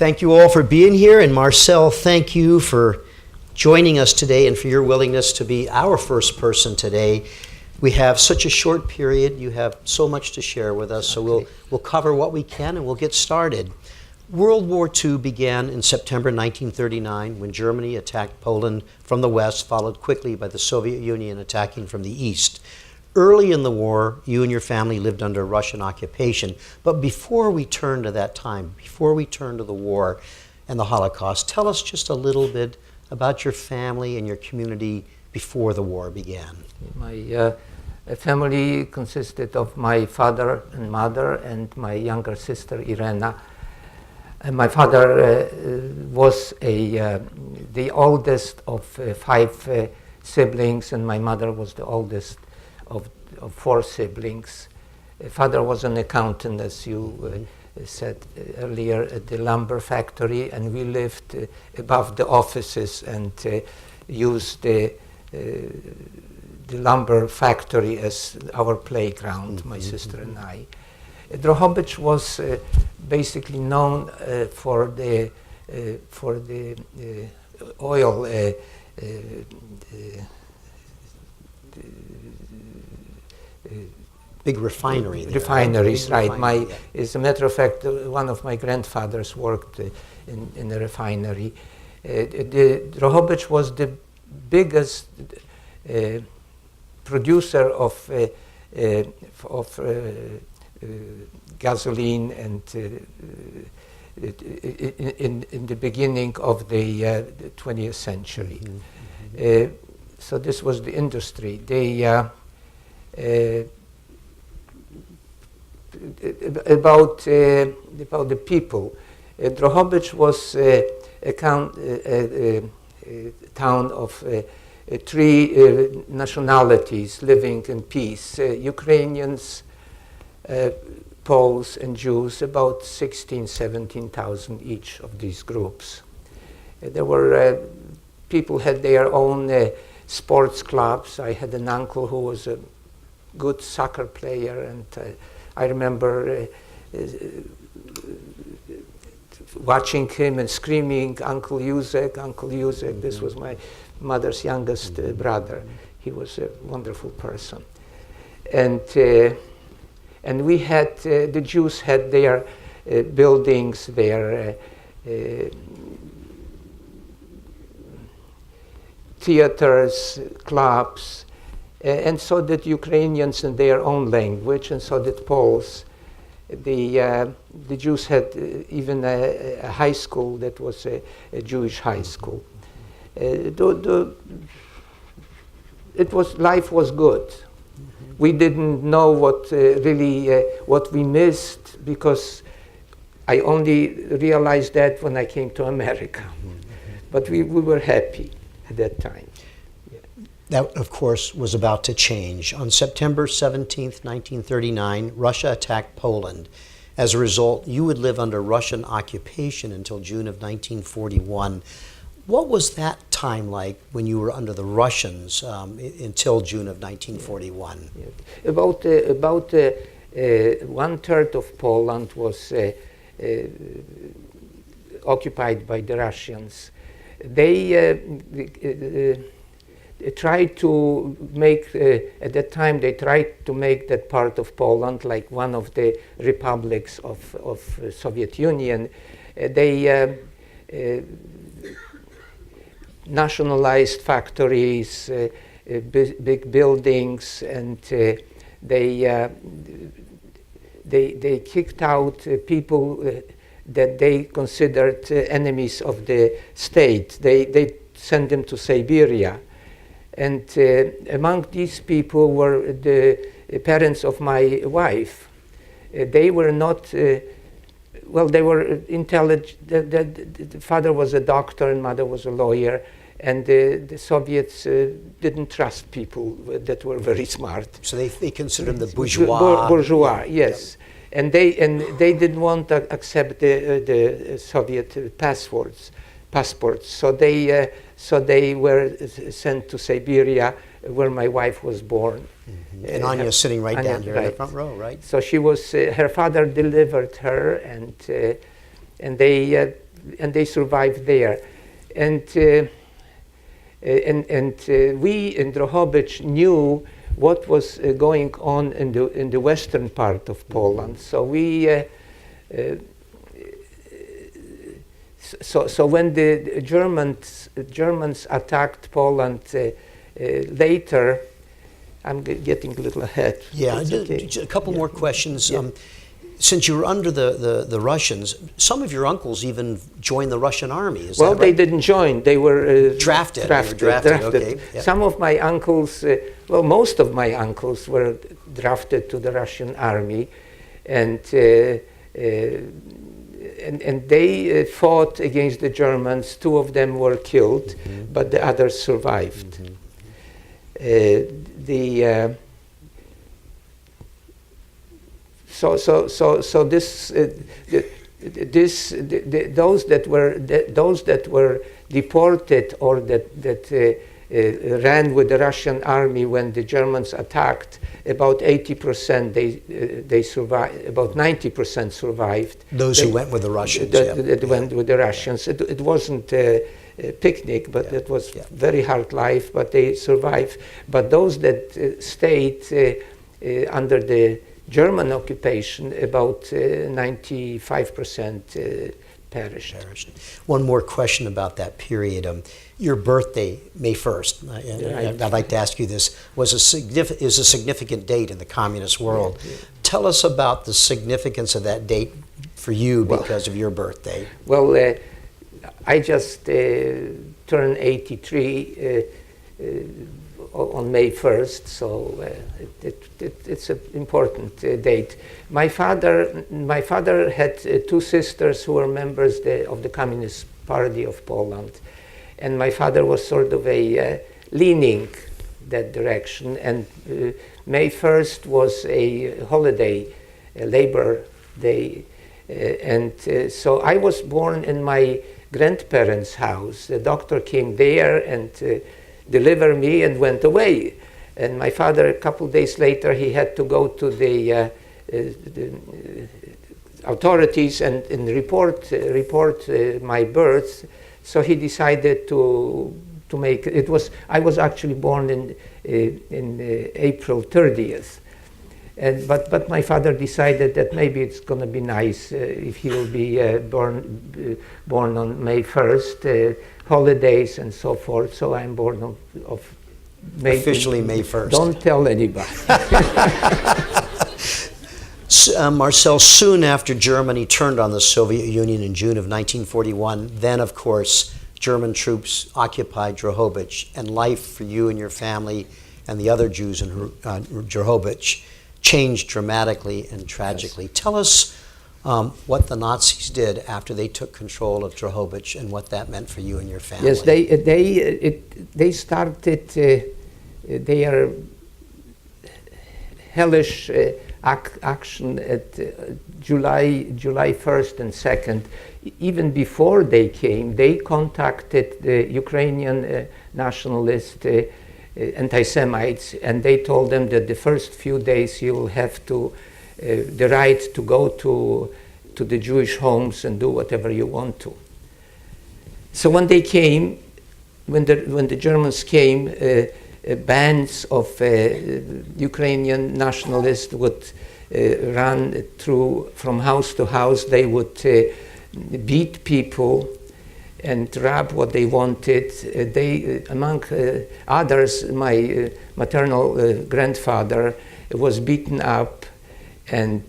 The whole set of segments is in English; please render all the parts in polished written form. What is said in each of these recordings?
Thank you all for being here, and Marcel, thank you for joining us today and for your willingness to be our first person today. We have such a short period. You have so much to share with us, so we'll cover what we can and we'll get started. World War II began in September 1939 when Germany attacked Poland from the west, followed quickly by the Soviet Union attacking from the east. Early in the war, you and your family lived under Russian occupation. But before we turn to that time, before we turn to the war and the Holocaust, tell us just a little bit about your family and your community before the war began. My family consisted of my father and mother and my younger sister, Irena. And my father was the oldest of five siblings, and my mother was the oldest of four siblings. Father was an accountant, as you said earlier, at the lumber factory, and we lived above the offices and used the lumber factory as our playground, my sister and I. Drohobycz was basically known for the oil big refinery there. Refineries, right. Refinery, yeah. As a matter of fact, one of my grandfathers worked in a refinery. Drohobycz was the biggest producer of gasoline and in the beginning of the 20th century. So this was the industry. About the people, Drohobycz was a town of three nationalities living in peace: Ukrainians, Poles, and Jews. About 17,000 each of these groups. There were people had their own sports clubs. I had an uncle who was a good soccer player, and I remember watching him and screaming, "Uncle Józek, Uncle Józek." This was my mother's youngest brother. He was a wonderful person. And we had, the Jews had their buildings, their theaters, clubs, and so did Ukrainians in their own language, and so did Poles. The Jews had even a high school that was a Jewish high school. Life was good. We didn't know what what we missed, because I only realized that when I came to America. But we were happy at that time. That, of course, was about to change. On September 17th, 1939, Russia attacked Poland. As a result, you would live under Russian occupation until June of 1941. What was that time like when you were under the Russians until June of 1941? Yeah. About 1/3 of Poland was occupied by the Russians. They tried to make, at that time, they tried to make that part of Poland like one of the republics of Soviet Union. They nationalized factories, big buildings, and they kicked out people that they considered enemies of the state. They sent them to Siberia. And among these people were the parents of my wife. They were not, well, they were intelligent. The father was a doctor and mother was a lawyer. And the Soviets didn't trust people that were very smart. So they considered them the bourgeois. Bourgeois, yes. Yeah. And they didn't want to accept the Soviet passports. So they were sent to Siberia, where my wife was born. Mm-hmm. And Anya's sitting right down here in the front row, right? So she was. Her father delivered her, and they they survived there. And we in Drohobycz knew what was going on in the western part of Poland. So we so when the Germans attacked Poland later, I'm getting a little ahead. Yeah, okay. A couple more questions. Yeah. Since you were under the Russians, some of your uncles even joined the Russian army. Is Well, that right? they didn't join. They were Drafted. Drafted. Okay. Yeah. Some of my uncles, well, most of my uncles were drafted to the Russian army, and they fought against the Germans. 2 of them were killed, but the others survived. So this those that were deported or that ran with the Russian army when the Germans attacked, about 80% they survived. About 90% survived. Those who went with the Russians. That went with the Russians. It wasn't a picnic, but it was very hard life. But they survived. But those that stayed under the German occupation, about 95% perished. One more question about that period. Your birthday, May 1st, and I'd like to ask you this, is a significant date in the communist world. Yeah. Tell us about the significance of that date for you because of your birthday. Well, I just turned 83 on May 1st, so it's an important date. My father had 2 sisters who were members of the Communist Party of Poland, and my father was sort of leaning that direction, and May 1st was a holiday, a Labor Day, and so I was born in my grandparents' house. The doctor came there and delivered me and went away. And my father, a couple days later, he had to go to the authorities and report my birth. So he decided to make it. I was actually born in April 30th. But my father decided that maybe it's going to be nice if he will be born on May 1st, holidays and so forth. So I'm born of May. Officially May 1st. Don't tell anybody. Marcel, soon after Germany turned on the Soviet Union in June of 1941, then of course German troops occupied Drohobycz, and life for you and your family and the other Jews in Drohobycz changed dramatically and tragically. Yes. Tell us what the Nazis did after they took control of Drohobycz and what that meant for you and your family. Yes, they started their hellish action at July 1st and 2nd. Even before they came, they contacted the Ukrainian nationalist anti-Semites, and they told them that the first few days you will have the right to go to the Jewish homes and do whatever you want to. So when they came, when the Germans came, bands of Ukrainian nationalists would run through from house to house. They would beat people and rob what they wanted. They, among others, my maternal grandfather was beaten up, and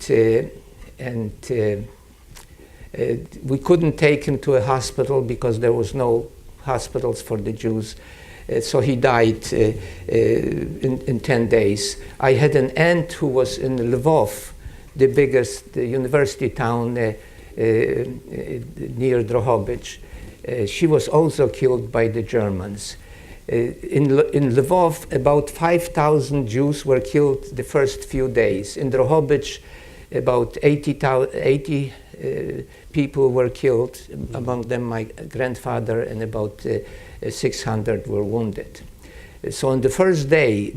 we couldn't take him to a hospital because there was no hospitals for the Jews. So he died in 10 days. I had an aunt who was in Lvov, the biggest university town near Drohobycz. She was also killed by the Germans. In Lvov, about 5,000 Jews were killed the first few days. In Drohobycz, about 80 people were killed, among them my grandfather, and about 600 were wounded. So on the first day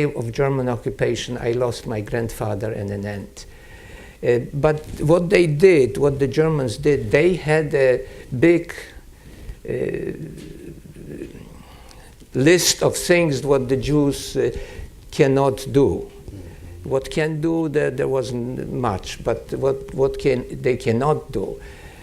of German occupation, I lost my grandfather and an aunt. But what they did, what the Germans did, they had a big list of things what the Jews cannot do. What can do, there wasn't much, but what they cannot do.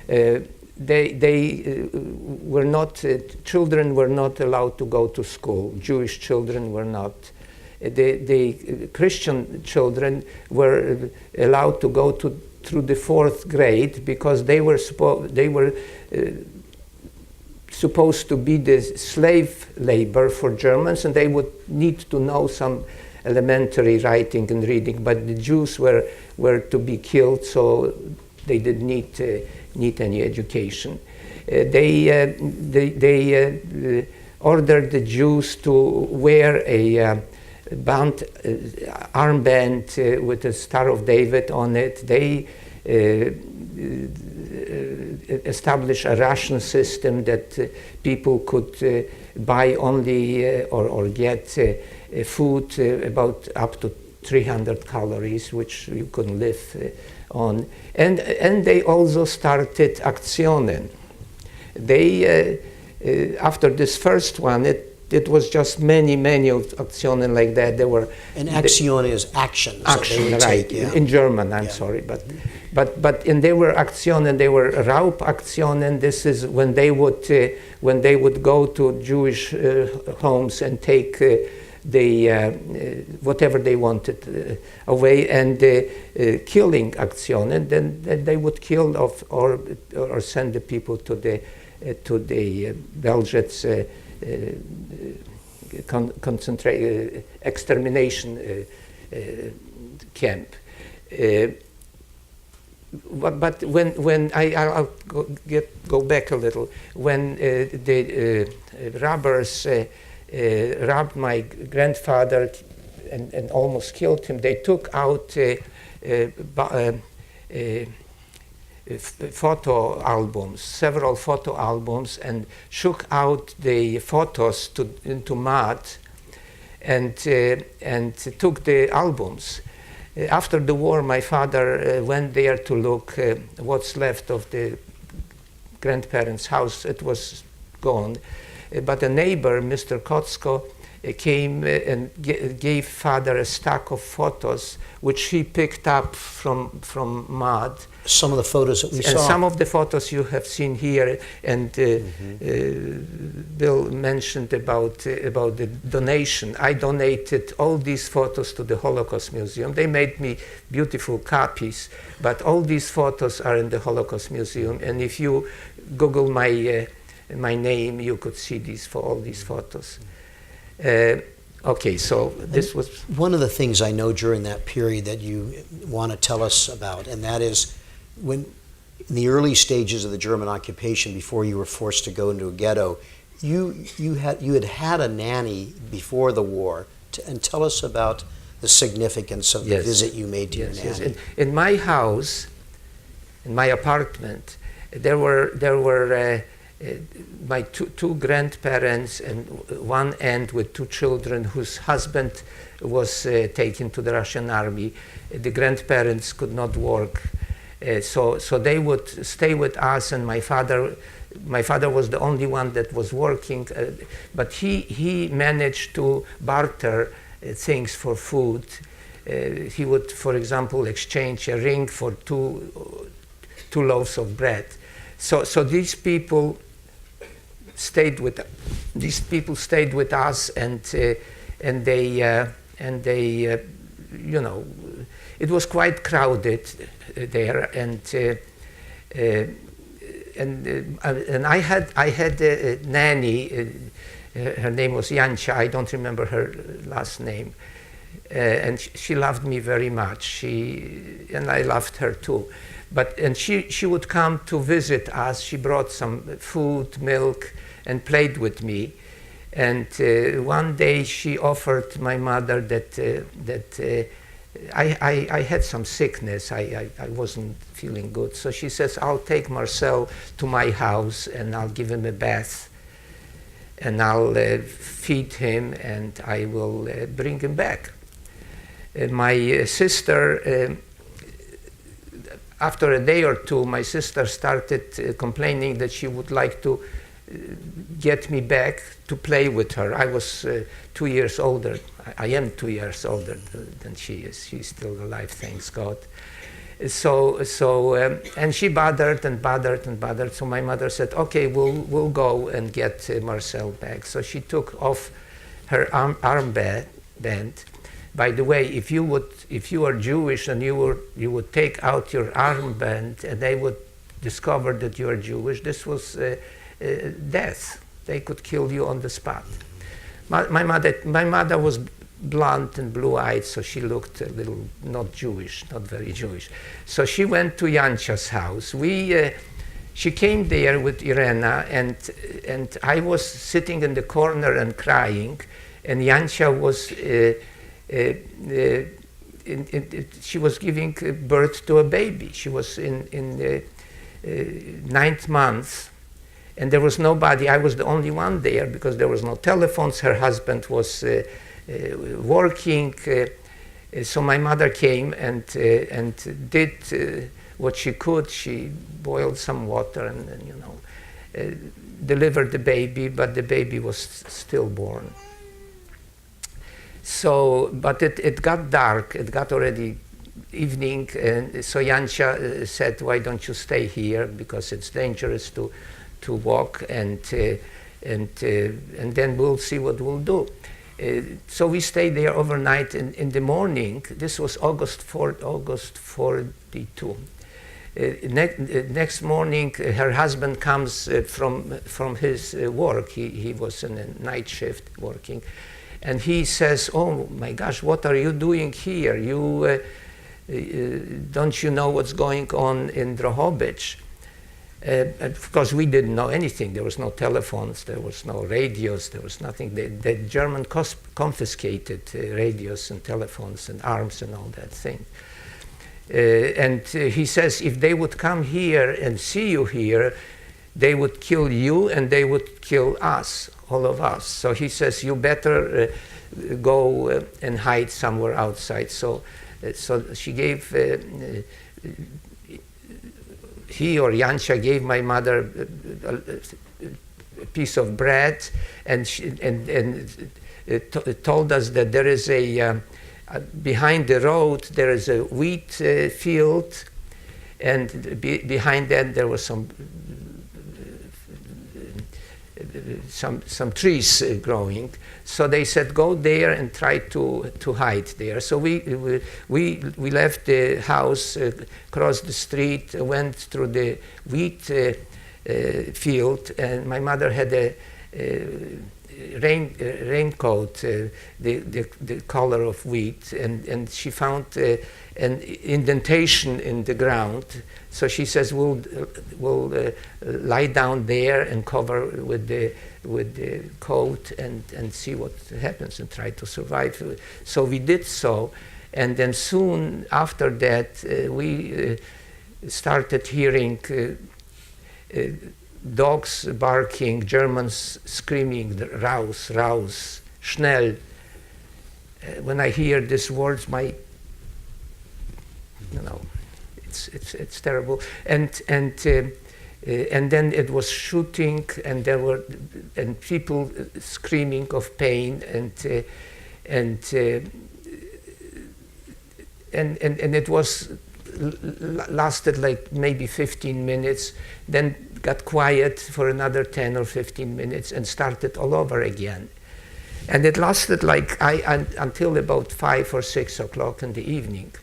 They were not, children were not allowed to go to school. Jewish children were not. The Christian children were allowed to go through the 4th grade because they were supposed to be the slave labor for Germans, and they would need to know some elementary writing and reading. But the Jews were to be killed, so they didn't need any education. They ordered the Jews to wear a armband with a Star of David on it. They established a ration system that people could buy only or get food about up to 300 calories, which you couldn't live on. And they also started Aktionen. They, after this first one, it was just many of Aktionen like that. There were and Aktion is action. Action, right? In German, I'm sorry, but and they were Aktionen. They were Raubaktionen. This is when they would go to Jewish homes and take whatever they wanted away, and killing Aktionen. Then they would kill or send the people to the Belzec extermination camp. But when I'll go back a little, when the robbers robbed my grandfather and almost killed him, they took out photo albums, several photo albums, and shook out the photos into mud and took the albums. After the war, my father went there to look what's left of the grandparents' house. It was gone. But a neighbor, Mr. Kotsko, came and gave father a stack of photos, which he picked up from mud. Some of the photos that we saw. And some of the photos you have seen here, and Bill mentioned about the donation. I donated all these photos to the Holocaust Museum. They made me beautiful copies, but all these photos are in the Holocaust Museum. And if you Google my name, you could see all these photos. Okay, so this was one of the things I know during that period that you want to tell us about, and that is when in the early stages of the German occupation, before you were forced to go into a ghetto, you had a nanny before the war, and tell us about the significance of the visit you made to your nanny. Yes. In my house, in my apartment, there were my two grandparents and one aunt with 2 children whose husband was taken to the Russian army. The grandparents could not work, so they would stay with us, and my father was the only one that was working, but he managed to barter things for food. He would, for example, exchange a ring for two loaves of bread. So these people stayed with us, and they you know, it was quite crowded there, and I had a nanny. Her name was Jancia. I don't remember her last name, and she loved me very much. And I loved her too. And she would come to visit us. She brought some food, milk, and played with me. And one day she offered my mother that I had some sickness. I wasn't feeling good. So she says, I'll take Marcel to my house and I'll give him a bath. And I'll feed him and I will bring him back. My sister after a day or two, my sister started complaining that she would like to get me back to play with her. I was 2 years older. I am 2 years older than she is. She's still alive, thanks God. And she bothered and bothered and bothered. So my mother said, "Okay, we'll go and get Marcel back." So she took off her armband. By the way, if you are Jewish and you would take out your armband and they would discover that you are Jewish, this was death. They could kill you on the spot. My mother was blonde and blue-eyed, so she looked a little not Jewish, not very Jewish. So she went to Jancia's house. She came there with Irena, and I was sitting in the corner and crying, and Jancia was she was giving birth to a baby. She was in the 9th month, and there was nobody. I was the only one there because there was no telephones. Her husband was working, so my mother came and did what she could. She boiled some water and delivered the baby, but the baby was stillborn. So, but it got dark. It got already evening, and so Jancia said, "Why don't you stay here, because it's dangerous to walk, and then we'll see what we'll do." So we stayed there overnight. In the morning, this was August 42. Next morning, her husband comes from his work. He was in a night shift working, and he says, "Oh my gosh, what are you doing here? You don't you know what's going on in Drohobycz?" Of course, we didn't know anything. There was no telephones, there was no radios, there was nothing. The German confiscated radios and telephones and arms and all that thing. And he says, if they would come here and see you here, they would kill you and they would kill us, all of us. So he says, you better go and hide somewhere outside. So she gave... he or Jancia gave my mother a piece of bread, and told us that there is behind the road there is a wheat field, and behind that there was some trees growing. So they said, go there and try to hide there. So we left the house, crossed the street, went through the wheat field, and my mother had a raincoat, the color of wheat, and she found an indentation in the ground. So she says, we'll lie down there and cover with the coat and see what happens and try to survive. So we did so, and then soon after that we started hearing dogs barking, Germans screaming, raus, raus, schnell. When I hear these words, it's terrible. And then it was shooting, and there were people screaming of pain, and it was lasted like maybe 15 minutes, then got quiet for another 10 or 15 minutes and started all over again. And it lasted like until about 5 or 6 o'clock in the evening.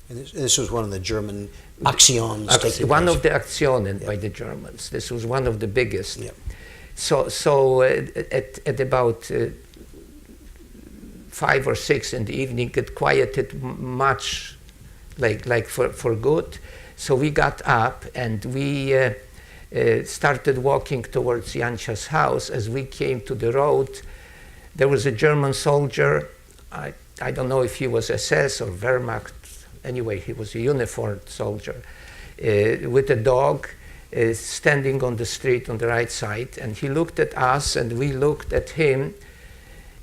And this was one of the German actions. One of the Aktionen by the Germans. This was one of the biggest. Yeah. So at about 5 or 6 in the evening, it quieted much, like for good. So we got up and we started walking towards Jancia's house. As we came to the road, there was a German soldier. I don't know if he was SS or Wehrmacht. Anyway, he was a uniformed soldier with a dog standing on the street on the right side. And he looked at us and we looked at him,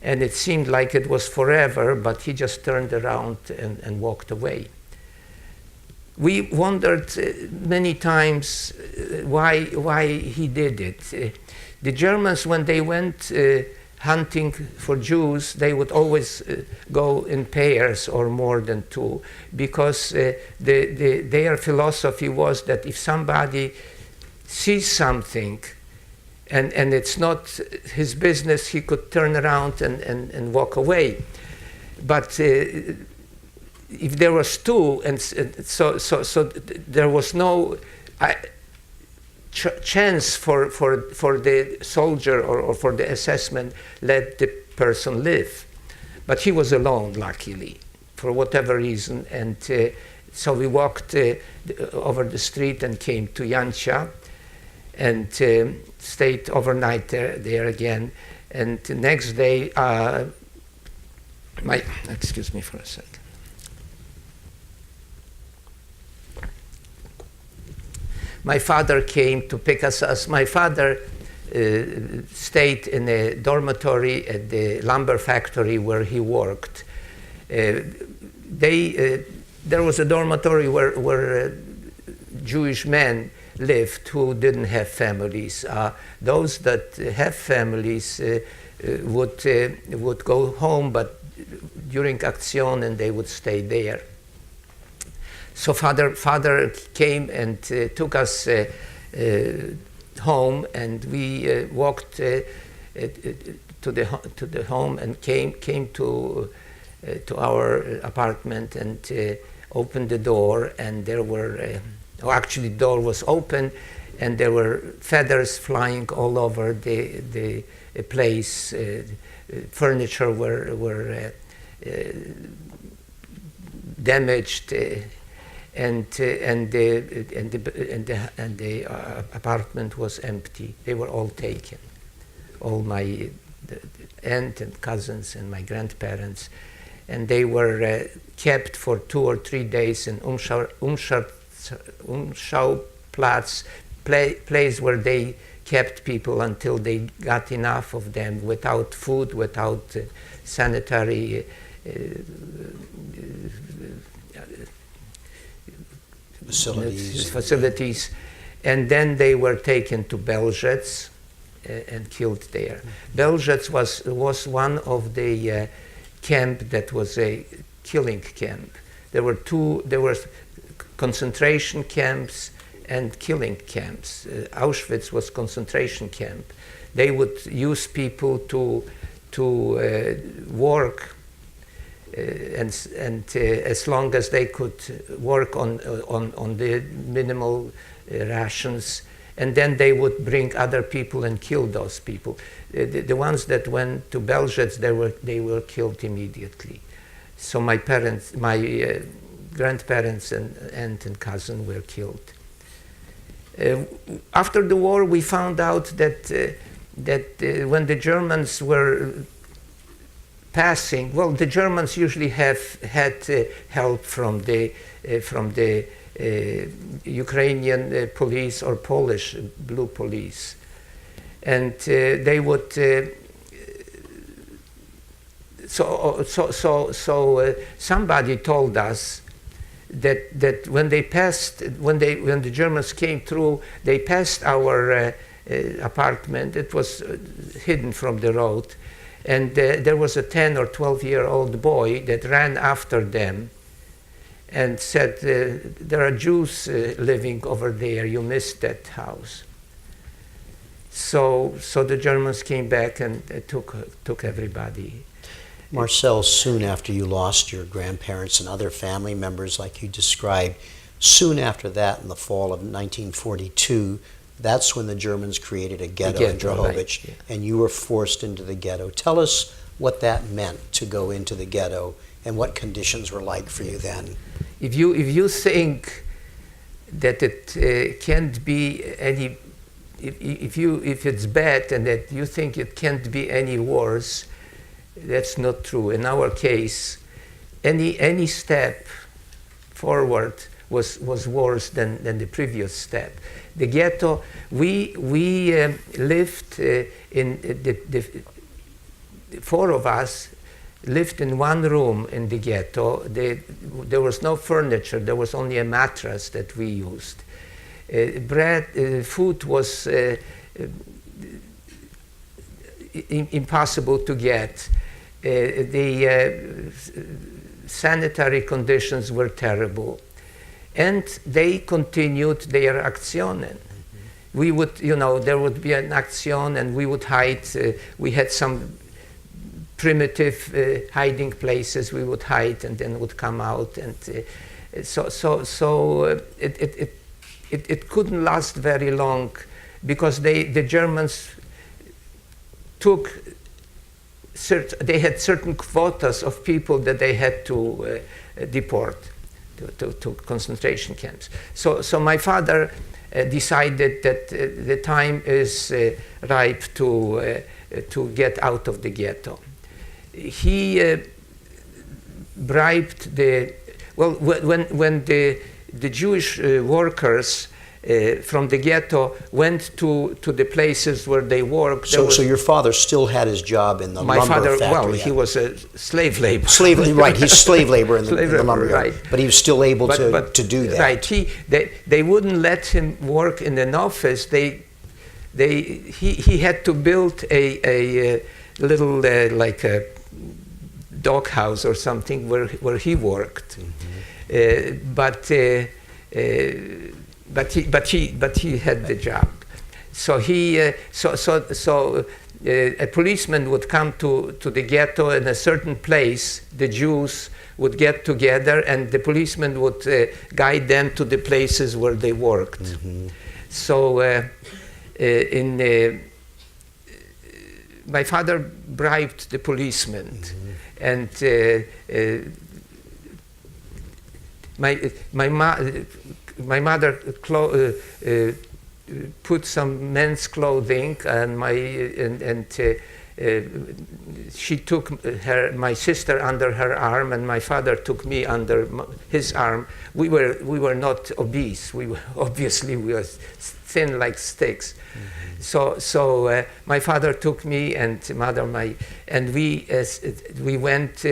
and it seemed like it was forever, but he just turned around and walked away. we wondered many times why he did it. The Germans, when they went hunting for Jews, they would always go in pairs or more than two, because their philosophy was that if somebody sees something and it's not his business, he could turn around and walk away. But if there was two, and so there was no chance for the soldier or for the assessment, let the person live. But he was alone, luckily, for whatever reason. And so we walked over the street and came to Yancia and stayed overnight there again. And the next day, excuse me for a second. My father came to pick us up. My father stayed in a dormitory at the lumber factory where he worked. There was a dormitory where Jewish men lived who didn't have families. Those that have families would go home, but during Action, and they would stay there. So father came and took us home, and we walked to the home and came to our apartment and opened the door, and there were actually the door was open, and there were feathers flying all over the place. Furniture were damaged. And the apartment was empty. They were all taken. All my aunt and cousins and my grandparents, and they were kept for 2 or 3 days in Umschauplatz, place where they kept people until they got enough of them, without food, without sanitary facilities, and then they were taken to Belzec and killed there. Belzec was one of the camp that was a killing camp. There were concentration camps and killing camps. Auschwitz was concentration camp. They would use people to work. And as long as they could work on the minimal rations, and then they would bring other people and kill those people. The ones that went to Belzec, they were killed immediately. So my parents, my grandparents and aunt and cousin were killed. After the war, we found out that when the Germans were passing, well, the Germans usually had help from the Ukrainian police or Polish blue police, and they would. So somebody told us that when the Germans came through, they passed our apartment. It was hidden from the road. And there was a 10 or 12-year-old boy that ran after them and said, there are Jews living over there, you missed that house. So the Germans came back and took everybody. Marcel, soon after you lost your grandparents and other family members like you described, soon after that, in the fall of 1942, that's when the Germans created a ghetto in Drohobycz, right, yeah. And you were forced into the ghetto. Tell us what that meant to go into the ghetto and what conditions were like for you then. If you think that it can't be any, if it's bad and that you think it can't be any worse, that's not true. In our case, any step forward was worse than the previous step. The ghetto, we lived in the four of us lived in one room in the ghetto. There was no furniture. There was only a mattress that we used. Food was impossible to get. The sanitary conditions were terrible. And they continued their Aktionen. We would, there would be an action and we would hide. We had some primitive hiding places. We would hide and then would come out. And it couldn't last very long because the Germans they had certain quotas of people that they had to deport to concentration camps. So my father decided that the time is ripe to get out of the ghetto. He bribed when the Jewish workers from the ghetto went to the places where they worked. So your father still had his job in the lumber factory? My father, he was a slave laborer. Right, he's slave labor in the lumber yard. Right. But he was still able to do that. Right, they wouldn't let him work in an office. He had to build a little like a doghouse or something where he worked. Mm-hmm. But he had the job. So a policeman would come to the ghetto in a certain place. The Jews would get together, and the policeman would guide them to the places where they worked. Mm-hmm. So my father bribed the policeman, mm-hmm. And my mother put some men's clothing, and she took my sister under her arm, and my father took me under his arm. We were not obese. We were thin like sticks. Mm-hmm. So my father took me and mother and we went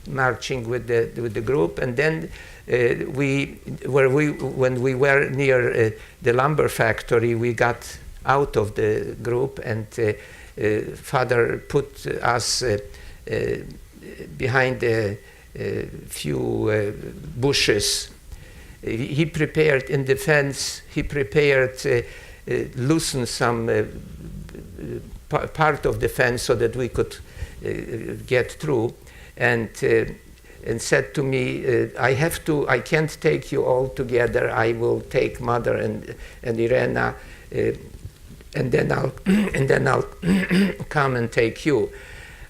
marching with the group, and then. When we were near the lumber factory, we got out of the group, and father put us behind a few bushes. He prepared in the fence. He prepared loosen some part of the fence so that we could get through, and said to me, I can't take you all together. I will take mother and Irena, and then I'll come and take you.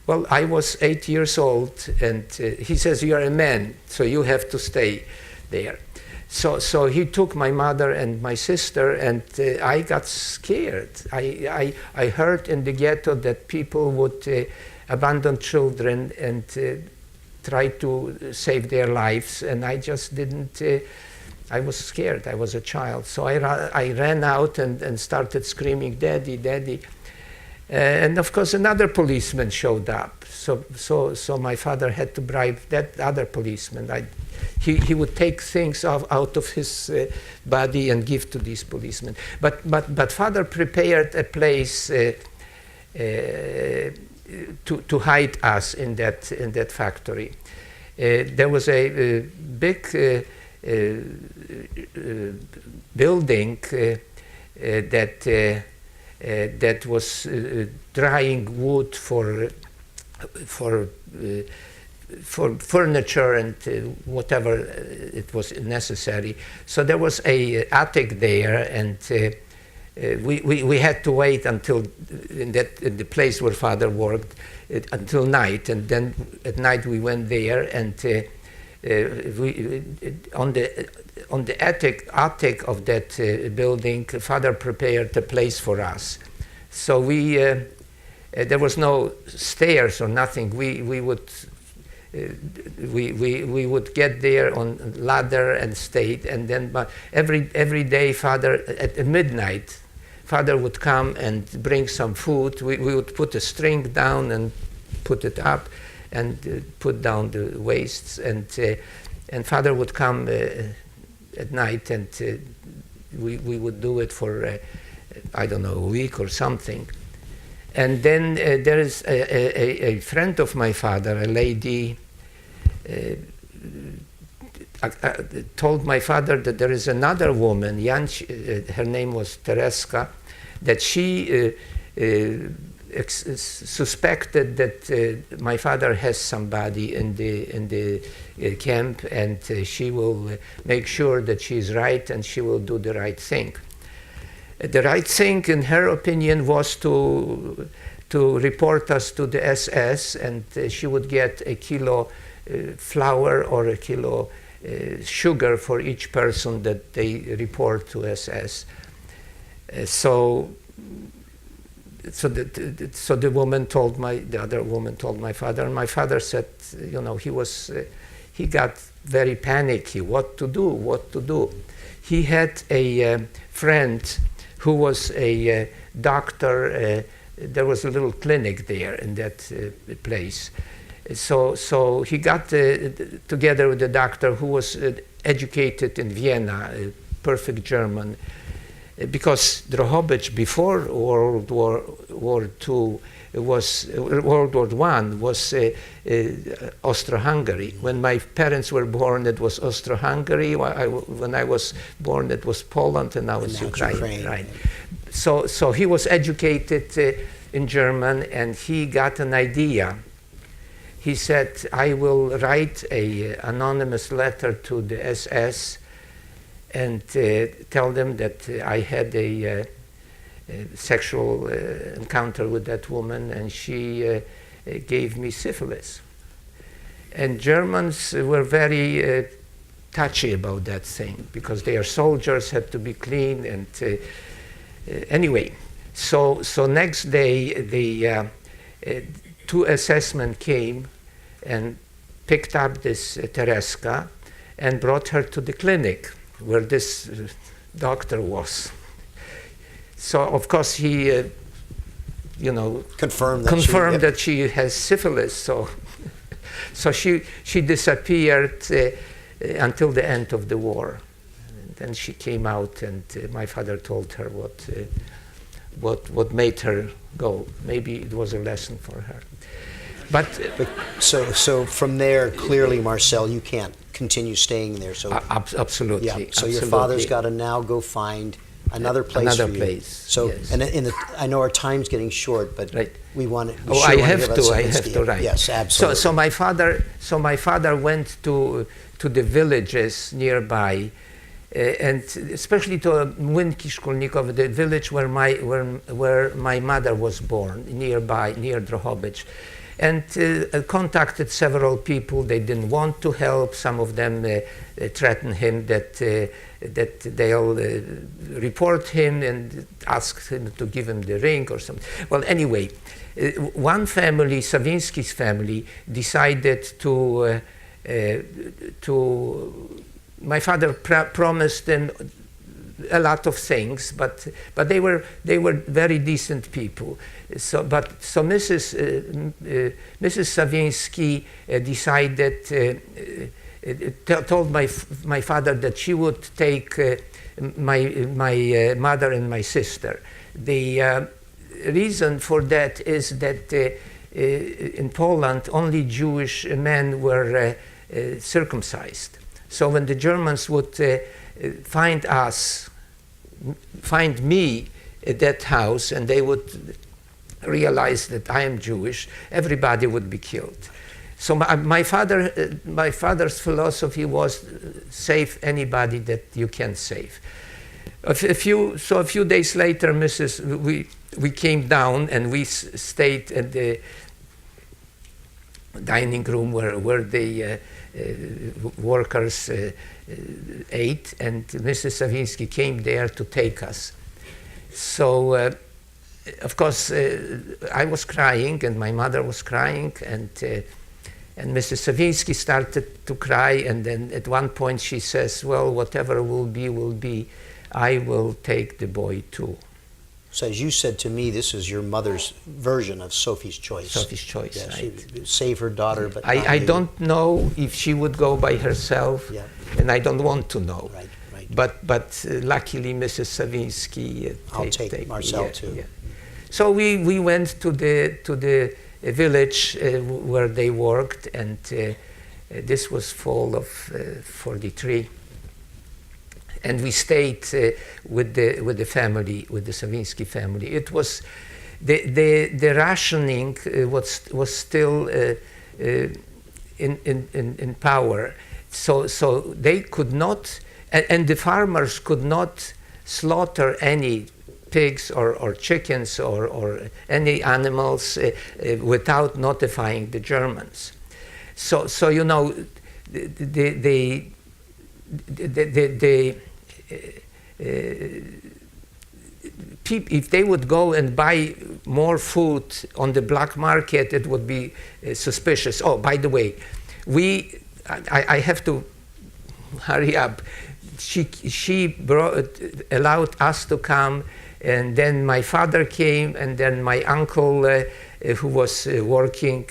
Well, I was 8 years old, and he says, you're a man, so you have to stay there. So he took my mother and my sister, and I got scared. I heard in the ghetto that people would abandon children and try to save their lives, and I just didn't. I was scared. I was a child, so I ran out and started screaming, "Daddy, Daddy!" And of course, another policeman showed up. So my father had to bribe that other policeman. He would take things out of his body and give to these policemen. But father prepared a place to hide us in that factory. There was a big building that was drying wood for furniture and whatever it was necessary. So there was a attic there, and we had to wait until in the place where father worked until night, and then at night we went there, and on the attic of that building, father prepared a place for us. So there was no stairs or nothing. We would get there on ladder and stayed, and then every day father at midnight, father would come and bring some food. We would put a string down and put it up, and put down the wastes, and father would come at night, and we would do it for I don't know, a week or something. And then there is a friend of my father, a lady, told my father that there is another woman, her name was Tereska, that she suspected that my father has somebody in the camp, and she will make sure that she is right and she will do the right thing. The right thing, in her opinion, was to report us to the SS, and she would get a kilo flour or a kilo sugar for each person that they report to SS. So the woman told the other woman told my father, and my father said, you know, he got very panicky. What to do? He had a friend who was a doctor. There was a little clinic there in that place. So he got together with a doctor who was educated in Vienna, perfect German, because Drohobycz before World War II World War I was Austro-Hungary. When my parents were born, it was Austro-Hungary. When I was born, it was Poland, and now it's Ukraine. Right. So he was educated in German, and he got an idea. He said, I will write an anonymous letter to the SS and tell them that I had a sexual encounter with that woman, and she gave me syphilis. And Germans were very touchy about that thing, because their soldiers had to be clean. And anyway, so next day the two SS men came and picked up this Tereska and brought her to the clinic where this doctor was. So of course he, confirmed that she has syphilis. So she disappeared until the end of the war. And then she came out, and my father told her what made her go. Maybe it was a lesson for her. But so from there, clearly, Marcel, you can't continue staying there. So absolutely. Yeah. So absolutely. Your father's got to now go find another place for you. So, yes. And I know our time's getting short, but right. we want to. I have to. Right. Yes, absolutely. So my father went to the villages nearby, and especially to Młynki Szkolnikowe, the village where my mother was born, nearby, near Drohobycz. And contacted several people. They didn't want to help. Some of them threatened him that they'll report him and ask him to give him the ring or something. Well, anyway, one family, Saviński's family, decided to my father promised them a lot of things, but they were very decent people. So Mrs. Saviński decided, told my father that she would take my mother and my sister. The reason for that is that in Poland only Jewish men were circumcised. So when the Germans would find me at that house, and they would realize that I am Jewish, everybody would be killed. So my father's philosophy was save anybody that you can save. A few days later, we came down and we stayed at the dining room where the workers ate, and Mrs. Saviński came there to take us. So, of course, I was crying, and my mother was crying, and Mrs. Saviński started to cry, and then at one point she says, well, whatever will be, I will take the boy too. So as you said to me, this is your mother's version of Sophie's Choice. Sophie's Choice, Yeah, right. she save her daughter, but not I you. don't know if she would go by herself, Yeah. and I don't want to know. Right, right. But luckily, Mrs. Savinsky I'll take Marcel yeah, too. yeah. So we went to the village where they worked, and this was fall of 43. And we stayed with the family, with the Savinsky family. It was the rationing was still in power, so they could not, and the farmers could not slaughter any pigs or chickens or any animals without notifying the Germans. So you know, if they would go and buy more food on the black market, it would be suspicious. Oh, by the way, I have to hurry up. She allowed us to come, and then my father came, and then my uncle, who was working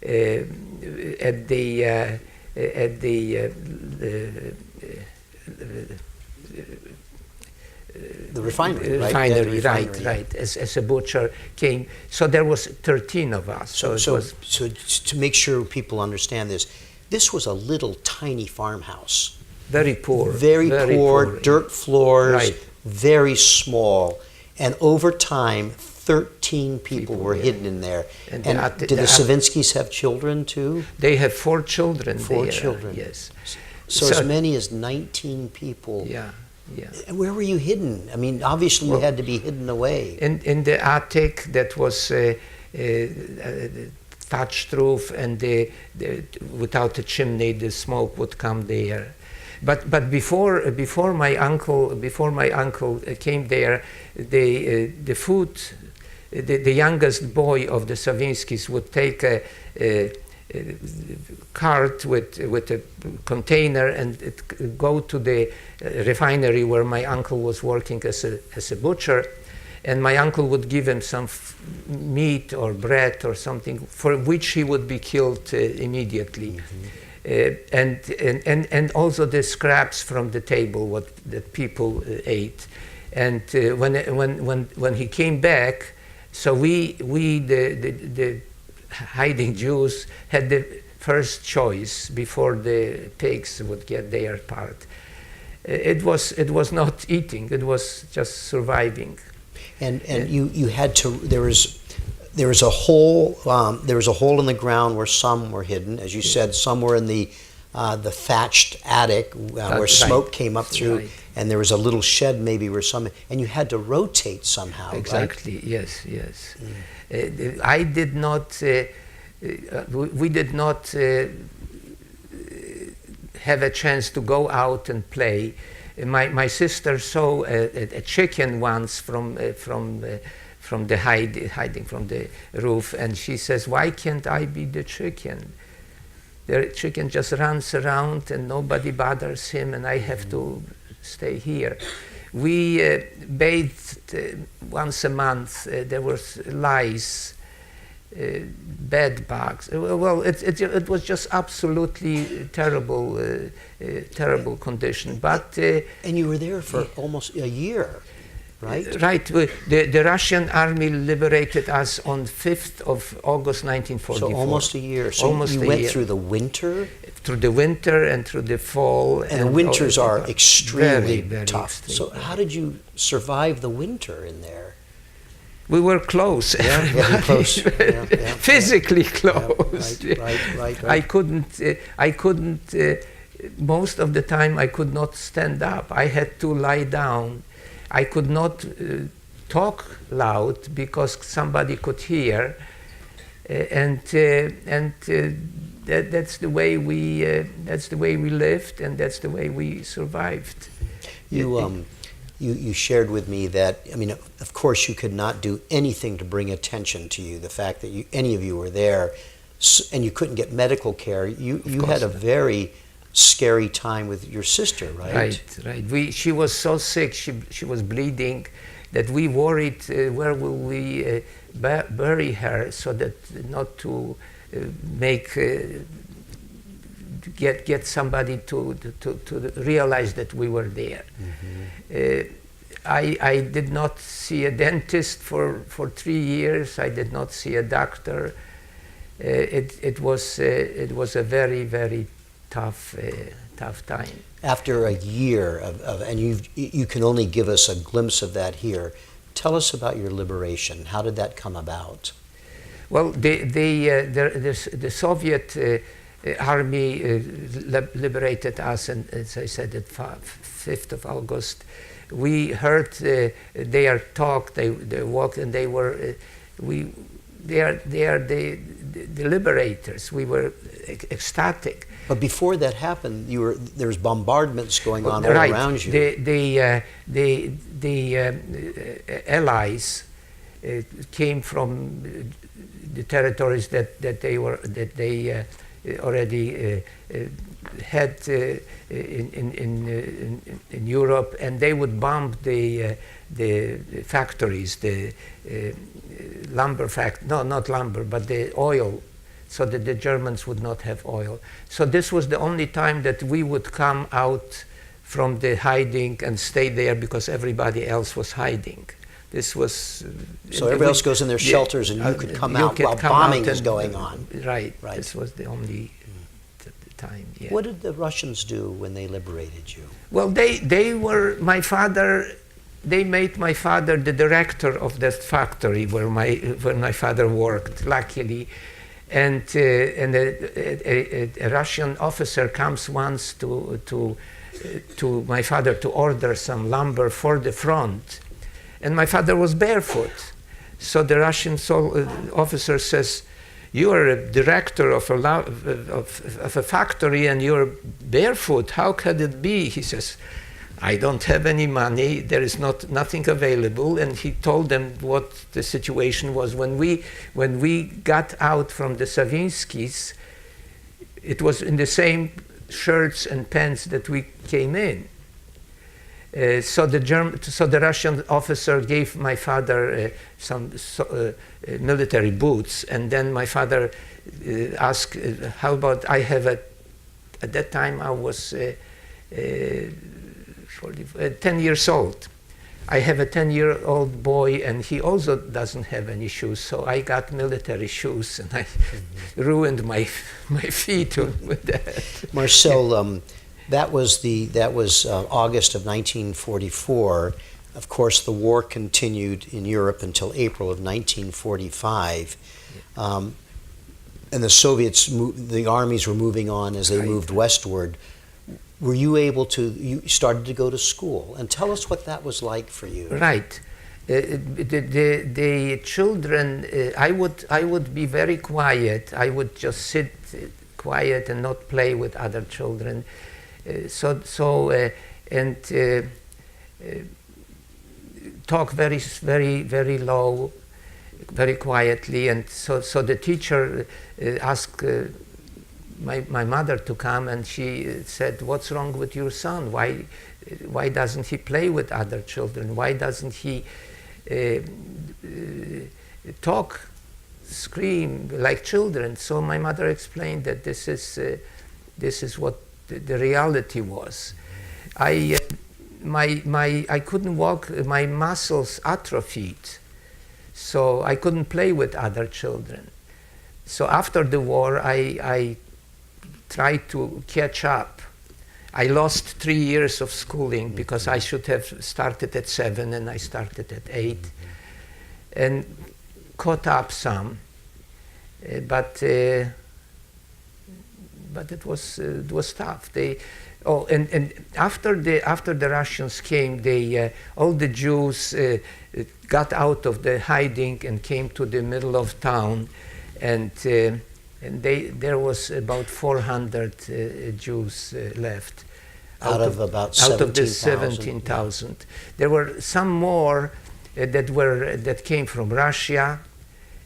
at the refinery, right? Refinery, Yeah, right, refinery, right. As a butcher came, so there was 13 of us. So to make sure people understand this, this was a little tiny farmhouse. Very poor. Very poor, dirt floors, Right. very small. And over time, 13 people were hidden in there. And And the did the Savinskys have children too? They have 4 children. Four there, children. Yes. So as many as 19 people. Yeah, yeah. And where were you hidden? I mean, obviously you had to be hidden away. In the attic that was thatched roof, and without a chimney, the smoke would come there. But before my uncle came there, the food, the youngest boy of the Savinskys would take a cart with a container and go to the refinery where my uncle was working as a butcher, and my uncle would give him some meat or bread or something for which he would be killed immediately. Mm-hmm. And also the scraps from the table that people ate, and when he came back, so we the hiding Jews had the first choice before the pigs would get their part. It was not eating; it was just surviving. And you had to. There was a hole. There was a hole in the ground where some were hidden, as you said. Some were in the thatched attic where smoke came up through, right. And there was a little shed maybe where some. And you had to rotate somehow. Exactly. Right? Yes. Yes. I did not. We did not have a chance to go out and play. My sister saw a chicken once from the hiding from the roof, and she says, "Why can't I be the chicken? The chicken just runs around and nobody bothers him, and I have to stay here." We bathed once a month. There was lice, bed bugs. Well, it was just absolutely terrible condition. But and you were there for almost a year. Right? Right. The Russian army liberated us on 5th of August 1944. So almost a year. So almost you a went year. through the winter? Through the winter and through the fall. And the winters are extremely very tough. extreme. So how did you survive the winter in there? We were close. Yeah, very close. Yeah, Physically close. Yeah, right. I couldn't, most of the time I could not stand up. I had to lie down. I could not talk loud because somebody could hear, and that's the way we lived, and that's the way we survived. You shared with me that, I mean, of course you could not do anything to bring attention to you, the fact that any of you were there, and you couldn't get medical care. You had a very scary time with your sister, right? Right. She was so sick, she was bleeding, that we worried where will we bury her, so that not to make get somebody to realize that we were there. I did not see a dentist for 3 years. I did not see a doctor. It was a very, very tough time. After a year and you can only give us a glimpse of that here. Tell us about your liberation. How did that come about? Well, the Soviet army liberated us, and as I said, at 5th of August. We heard their talk. They walked, and they were they are the liberators. We were ecstatic. But before that happened, there was bombardments going on all around you. The Allies came from the territories that they already had in Europe, and they would bomb the factories, the lumber not lumber, but the oil, so that the Germans would not have oil. So this was the only time that we would come out from the hiding and stay there, because everybody else was hiding. This was so everybody else goes in their shelters, and you could come out while bombing is going on. Right. This was the only time. Yeah. What did the Russians do when they liberated you? Well, they were my father. They made my father the director of that factory where my father worked. Luckily, and a Russian officer comes once to my father to order some lumber for the front, and my father was barefoot. So the Russian officer says, "You are a director of a factory and you're barefoot. How could it be?" He says, "I don't have any money. There is nothing available." And he told them what the situation was. When we got out from the Savinskis, it was in the same shirts and pants that we came in. So the Russian officer gave my father some military boots, and then my father asked, "How about I have at that time I was 10 years old. I have a 10-year-old boy, and he also doesn't have any shoes, so I got military shoes, and I ruined my feet with that." Marcel, that was August of 1944. Of course, the war continued in Europe until April of 1945. And the Soviets, the armies were moving on as they moved westward. Were you able to, you started to go to school, and tell us what that was like for you. Right. The children, I would be very quiet. I would just sit quiet and not play with other children. Talk very, very, very low, very quietly, and so the teacher asked my mother to come, and she said, "What's wrong with your son? Why doesn't he play with other children? Why doesn't he talk, scream like children?" So my mother explained that this is what the reality was. I couldn't walk, my muscles atrophied, so I couldn't play with other children. So after the war, I tried to catch up. I lost 3 years of schooling because I should have started at 7 and I started at 8, and caught up some, but it was tough. And after the Russians came, all the Jews got out of the hiding and came to the middle of town, and there was about 400 Jews left. Out of about 17,000. Out of the 17,000. There were some more that came from Russia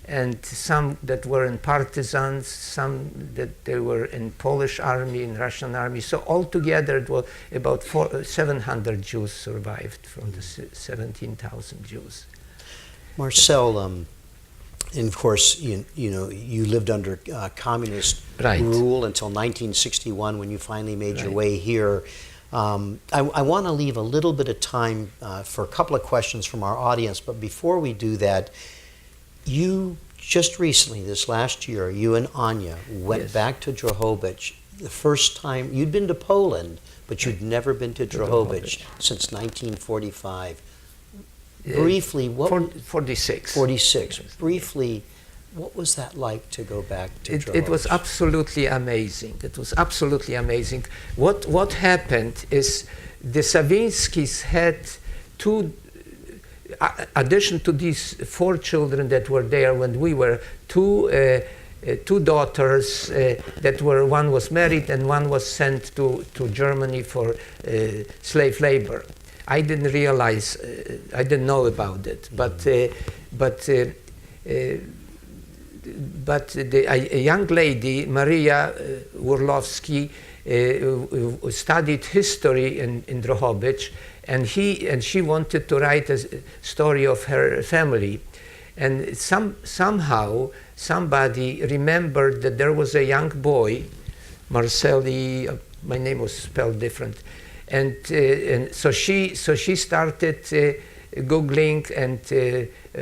and some that were in partisans, some that they were in Polish army, in Russian army. So altogether it was about 700 Jews survived from the 17,000 Jews. Marcel, and of course, you know, you lived under communist rule until 1961 when you finally made your way here. I want to leave a little bit of time for a couple of questions from our audience, but before we do that, you just recently, this last year, you and Anya went back to Drohobycz. The first time, you'd been to Poland, but you'd never been to Drohobycz since 1945. Briefly, what... 46. 46. Briefly, what was that like to go back to Drohobycz? It was absolutely amazing. It was absolutely amazing. What happened is the Sawinskis had two, addition to these 4 children that were there when we were, two daughters that were, one was married and one was sent to Germany for slave labor. I didn't realize, I didn't know about it, but a young lady, Maria Orlowski, studied history in Drohobycz, and she wanted to write a story of her family, and somehow somebody remembered that there was a young boy, Marcel, my name was spelled different, and so she started Googling and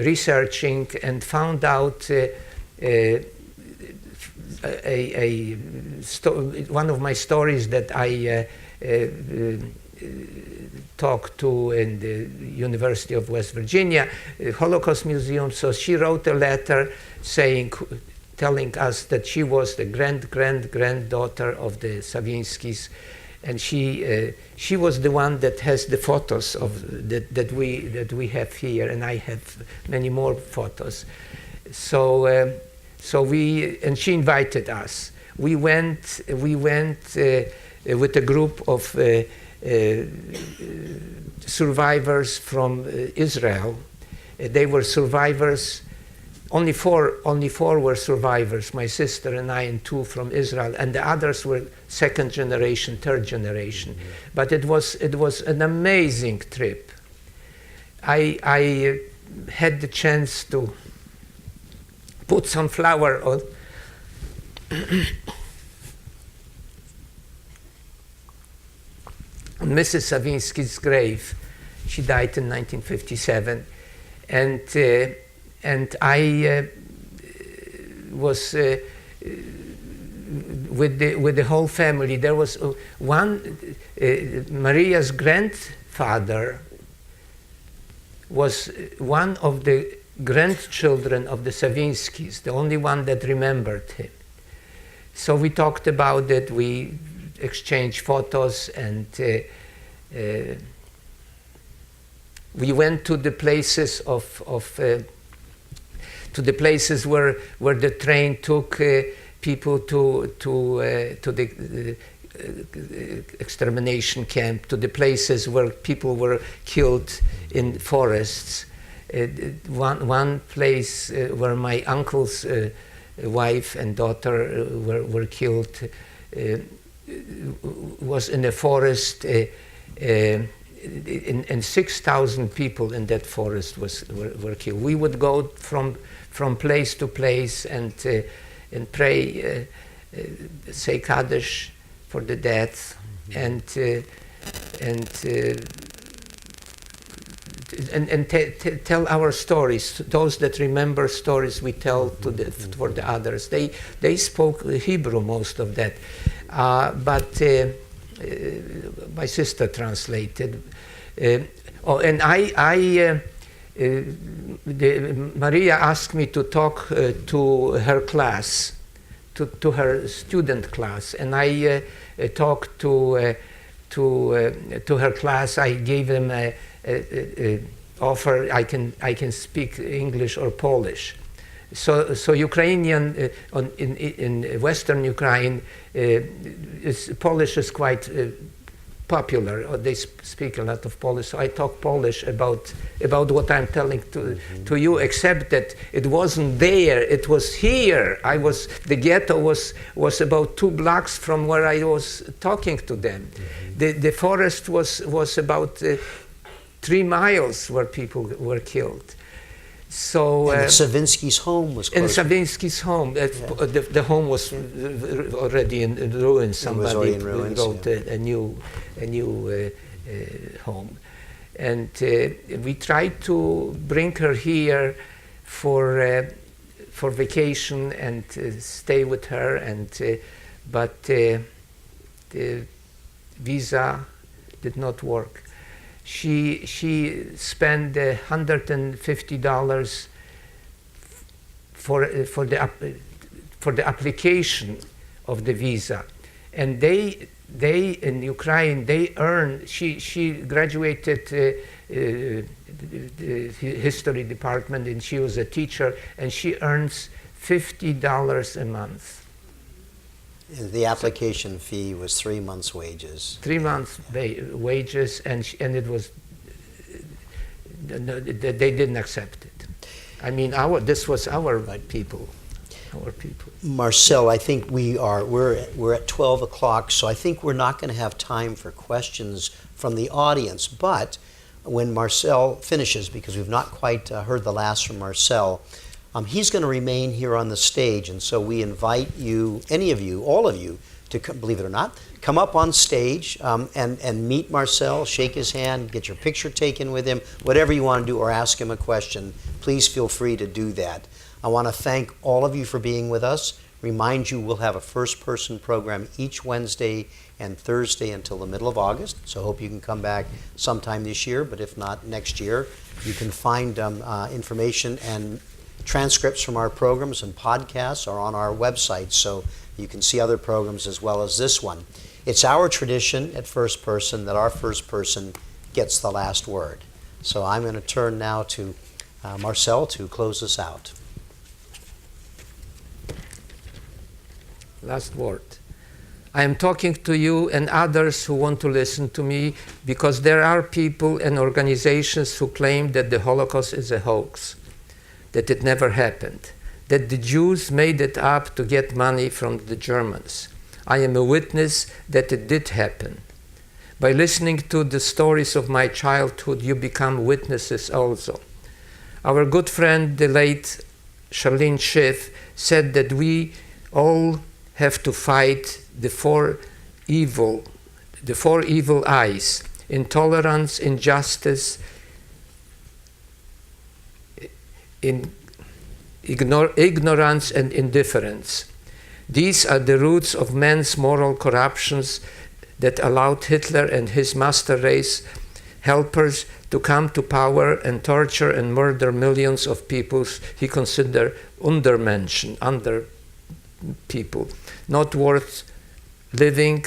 researching and found out one of my stories that I talked to in the University of West Virginia, Holocaust Museum. So she wrote a letter telling us that she was the granddaughter of the Sawinskis, and she was the one that has the photos of that we have here, and I have many more photos. So and she invited us. We went with a group of survivors from Israel. They were survivors. Only four were survivors, my sister and I, and 2 from Israel, and the others were 2nd generation, 3rd generation. But it was an amazing trip. I had the chance to put some flower on Mrs. Sawinski's grave. She died in 1957, and I was with the whole family. There was one, Maria's grandfather was one of the grandchildren of the Sawinskis, the only one that remembered him. So we talked about it, we exchanged photos, and we went to the places to the places where the train took people to the extermination camp, to the places where people were killed in forests. One place where my uncle's wife and daughter were killed was in a forest, and 6,000 people in that forest were killed. We would go from place to place and pray, say Kaddish for the dead, and tell our stories. Those that remember stories, we tell for the others. They spoke Hebrew, most of that, but my sister translated. And Maria asked me to talk to her class, to her student class, and I talked to her class. I gave them a offer. I can speak English or Polish. So Ukrainian in Western Ukraine, Polish is quite popular, or they speak a lot of Polish, so I talk Polish about what I'm telling to you, except that it wasn't there, it was here. The ghetto was about 2 blocks from where I was talking to them. The forest was about 3 miles where people were killed. So and Savinsky's home was close. in Savinsky's home, the home was already in ruins. Somebody built a new home, and we tried to bring her here for vacation and stay with her, but the visa did not work. She spent $150 for the application of the visa, and they in Ukraine they earn. She graduated the history department, and she was a teacher, and she earns $50 a month. The application fee was 3 months' wages. 3 months wages, and it was they didn't accept it. I mean, this was our people, our people. Marcel, I think we're at 12 o'clock, so I think we're not going to have time for questions from the audience. But when Marcel finishes, because we've not quite heard the last from Marcel, he's going to remain here on the stage, and so we invite you, any of you, all of you, to come, believe it or not, come up on stage and meet Marcel, shake his hand, get your picture taken with him, whatever you want to do, or ask him a question. Please feel free to do that. I want to thank all of you for being with us. Remind you we'll have a first-person program each Wednesday and Thursday until the middle of August, so I hope you can come back sometime this year, but if not, next year. You can find information and transcripts from our programs and podcasts are on our website, so you can see other programs as well as this one. It's our tradition at First Person that our first person gets the last word. So I'm going to turn now to Marcel to close us out. Last word. I am talking to you and others who want to listen to me because there are people and organizations who claim that the Holocaust is a hoax, that it never happened, that the Jews made it up to get money from the Germans. I am a witness that it did happen. By listening to the stories of my childhood, you become witnesses also. Our good friend, the late Charlene Schiff, said that we all have to fight the four evil eyes: intolerance, injustice, ignorance, and indifference. These are the roots of man's moral corruptions that allowed Hitler and his master race helpers to come to power and torture and murder millions of people he considered Untermenschen, under people, not worth living,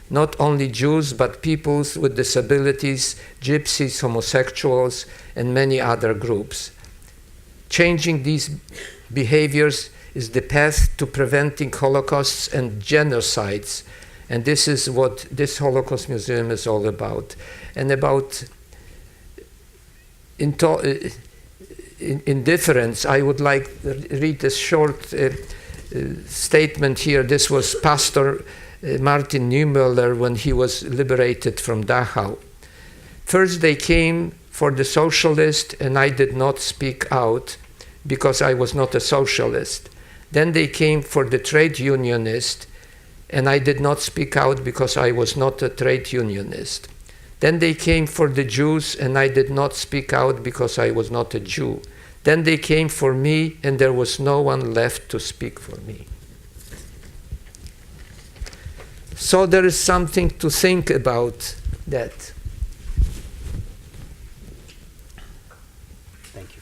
not only Jews, but peoples with disabilities, gypsies, homosexuals, and many other groups. Changing these behaviors is the path to preventing holocausts and genocides, and this is what this Holocaust Museum is all about. And about indifference, I would like to read a short statement here. This was Pastor Martin Niemöller when he was liberated from Dachau. First they came for the socialist, and I did not speak out because I was not a socialist. Then they came for the trade unionist, and I did not speak out because I was not a trade unionist. Then they came for the Jews, and I did not speak out because I was not a Jew. Then they came for me, and there was no one left to speak for me. So there is something to think about that. Thank you.